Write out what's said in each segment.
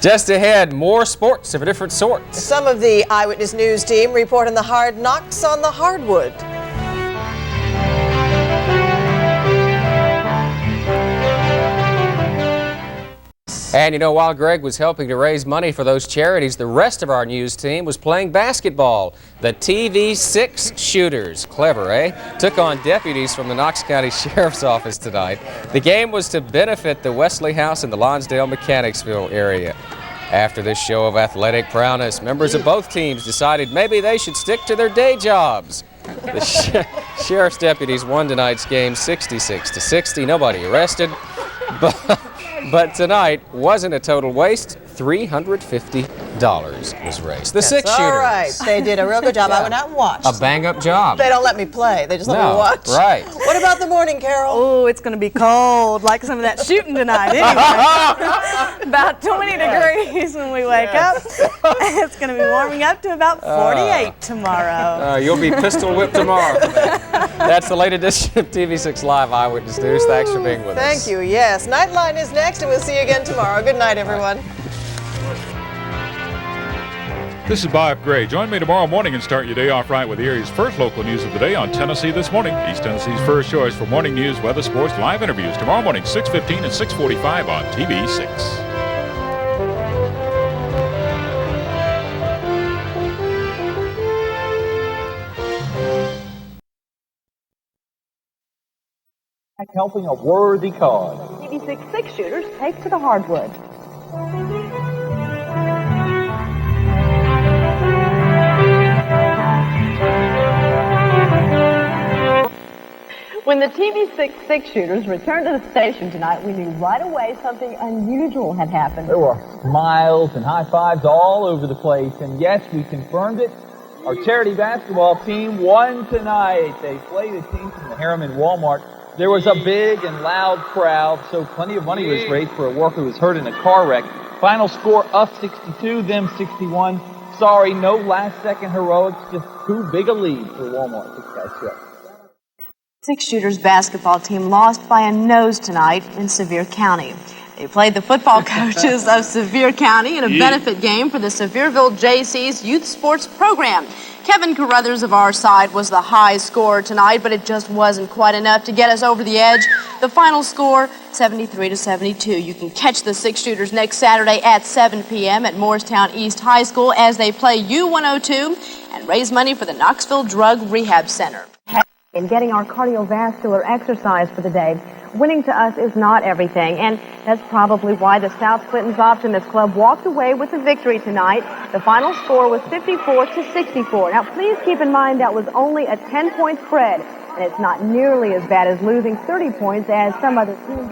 Just ahead, more sports of a different sort. Some of the Eyewitness News team report on the hard knocks on the hardwood. And you know, while Greg was helping to raise money for those charities, the rest of our news team was playing basketball. The TV 6 shooters, clever, eh? Took on deputies from the Knox County Sheriff's Office tonight. The game was to benefit the Wesley House in the Lonsdale-Mechanicsville area. After this show of athletic prowess, members of both teams decided maybe they should stick to their day jobs. The sheriff's deputies won tonight's game 66-60. Nobody arrested. But tonight wasn't a total waste. $350 was raised. The 6 shooters. All right, they did a real good job. I went out and watched. A bang-up job. They don't let me play. They just let me watch. Right. What about the morning, Carol? Oh, it's going to be cold, like some of that shooting tonight. Anyway, about 20 degrees when we wake up. It's going to be warming up to about 48 tomorrow. You'll be pistol whipped tomorrow for that. That's the late edition of TV6 Live Eyewitness News. Thanks for being with us. Thank you. Yes, Nightline is next, and we'll see you again tomorrow. Good night, everyone. This is Bob Gray. Join me tomorrow morning and start your day off right with the area's first local news of the day on Tennessee This Morning. East Tennessee's first choice for morning news, weather, sports, live interviews. Tomorrow morning, 6:15 and 6:45 on TV6. Helping a worthy cause. TV6 6 shooters take to the hardwood. When the TV6 6 shooters returned to the station tonight, we knew right away something unusual had happened. There were smiles and high fives all over the place, and yes, we confirmed it. Our charity basketball team won tonight. They played a team from the Harriman Walmart. There was a big and loud crowd, so plenty of money was raised for a worker who was hurt in a car wreck. Final score, us 62, them 61. Sorry, no last-second heroics, just too big a lead for Walmart. This guy's show. 6 shooters basketball team lost by a nose tonight in Sevier County. They played the football coaches of Sevier County in a benefit game for the Sevierville JC's youth sports program. Kevin Carruthers of our side was the high scorer tonight, but it just wasn't quite enough to get us over the edge. The final score, 73-72. You can catch the 6 shooters next Saturday at 7 p.m. at Morristown East High School as they play U102 and raise money for the Knoxville Drug Rehab Center. In getting our cardiovascular exercise for the day, winning to us is not everything, and that's probably why the South Clinton's Optimist Club walked away with the victory tonight. The final score was 54-64. Now, please keep in mind that was only a 10-point spread, and it's not nearly as bad as losing 30 points as some other teams.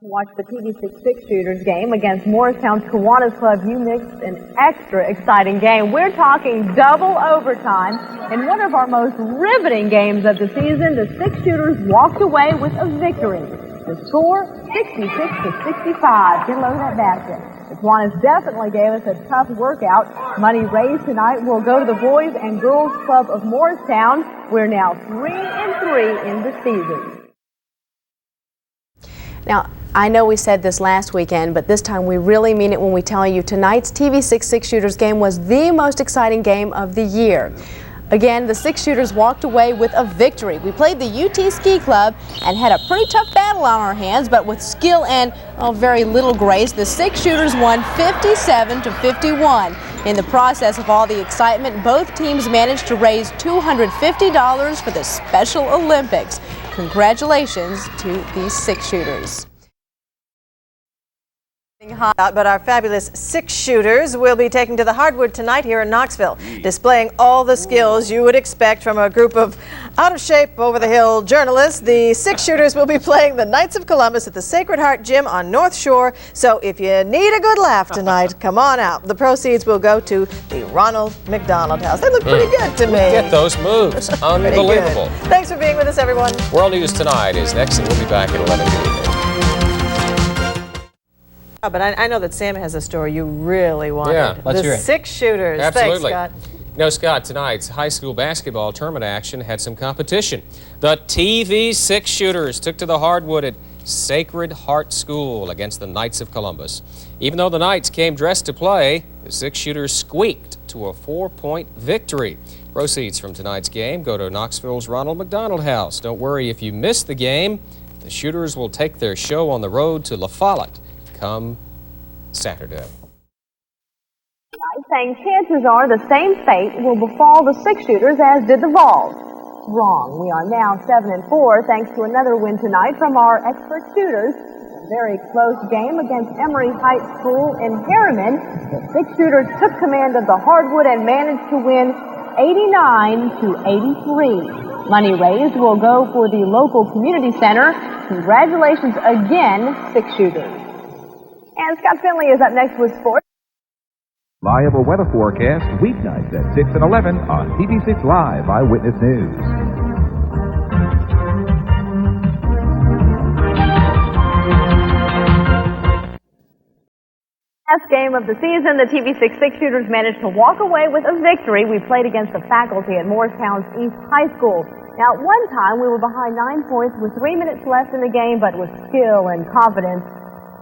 To watch the TV6 6 shooters game against Morristown's Kiwanis Club, you mixed an extra exciting game. We're talking double overtime. In one of our most riveting games of the season, the 6 shooters walked away with a victory. The score, 66-65. Get a load of that basket. The Kiwanis definitely gave us a tough workout. Money raised tonight will go to the Boys and Girls Club of Morristown. We're now 3-3 in the season. Now, I know we said this last weekend, but this time we really mean it when we tell you tonight's TV6 6 shooters game was the most exciting game of the year. Again, the 6 shooters walked away with a victory. We played the UT Ski Club and had a pretty tough battle on our hands, but with skill and very little grace, the 6 shooters won 57-51. In the process of all the excitement, both teams managed to raise $250 for the Special Olympics. Congratulations to these 6 shooters. Hot, but our fabulous 6 shooters will be taking to the hardwood tonight here in Knoxville, displaying all the skills you would expect from a group of out-of-shape, over-the-hill journalists. The 6 shooters will be playing the Knights of Columbus at the Sacred Heart Gym on North Shore. So if you need a good laugh tonight, come on out. The proceeds will go to the Ronald McDonald House. They look pretty good to me. Get those moves. Unbelievable. Thanks for being with us, everyone. World News Tonight is next, and we'll be back at 11 p.m. Oh, but I know that Sam has a story you really wanted. Yeah, let's hear it. The 6 shooters. Absolutely. Thanks, Scott. No, Scott, tonight's high school basketball tournament action had some competition. The TV 6 shooters took to the hardwood at Sacred Heart School against the Knights of Columbus. Even though the Knights came dressed to play, the six-shooters squeaked to a 4-point victory. Proceeds from tonight's game go to Knoxville's Ronald McDonald House. Don't worry if you miss the game. The shooters will take their show on the road to La Follette come Saturday. Saying chances are the same fate will befall the six-shooters as did the Vols. Wrong. We are now 7-4 thanks to another win tonight from our expert shooters. A very close game against Emory Heights School in Harriman. The six-shooters took command of the hardwood and managed to win 89-83. Money raised will go for the local community center. Congratulations again, six-shooters. And Scott Finley is up next with sports. Reliable weather forecast weeknights at 6 and 11 on TV6 Live Eyewitness News. Last game of the season, the TV6 six-shooters managed to walk away with a victory. We played against the faculty at Morristown's East High School. Now, at one time, we were behind 9 points with 3 minutes left in the game, but with skill and confidence,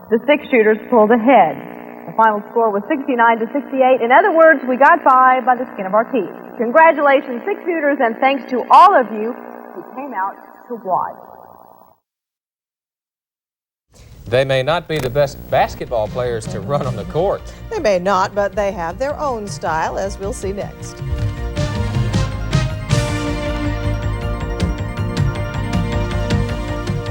the six-shooters pulled ahead. The final score was 69-68. In other words, we got by the skin of our teeth. Congratulations, six-shooters, and thanks to all of you who came out to watch. They may not be the best basketball players to run on the court. They may not, but they have their own style, as we'll see next.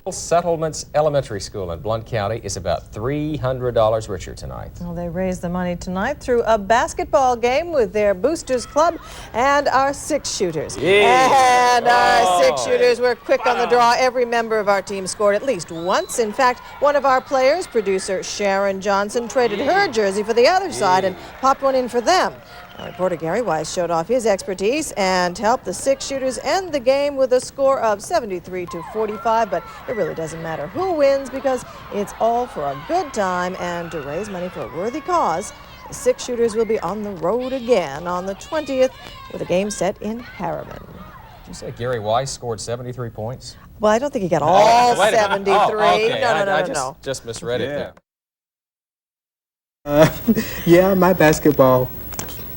Settlements Elementary School in Blount County is about $300 richer tonight. Well, they raised the money tonight through a basketball game with their Boosters Club and our six-shooters. Yeah. And our six-shooters were quick on the draw. Every member of our team scored at least once. In fact, one of our players, producer Sharon Johnson, traded her jersey for the other side and popped one in for them. Our reporter Gary Weiss showed off his expertise and helped the six-shooters end the game with a score of 73-45, but it really doesn't matter who wins because it's all for a good time and to raise money for a worthy cause. The six-shooters will be on the road again on the 20th with a game set in Harriman. Did you say Gary Weiss scored 73 points? Well, I don't think he got all 73. Okay. No. Just misread it there. Yeah, my basketball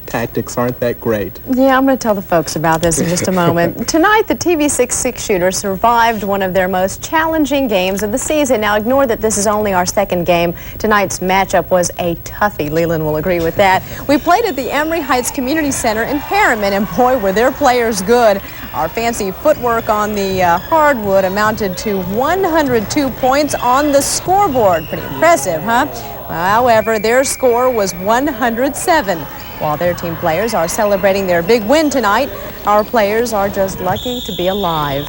tactics aren't that great. Yeah, I'm going to tell the folks about this in just a moment. Tonight, the TV6 six-shooters survived one of their most challenging games of the season. Now, ignore that this is only our second game. Tonight's matchup was a toughie. Leland will agree with that. We played at the Emory Heights Community Center in Harriman, and boy, were their players good. Our fancy footwork on the hardwood amounted to 102 points on the scoreboard. Pretty impressive, huh? However, their score was 107. While their team players are celebrating their big win tonight, our players are just lucky to be alive.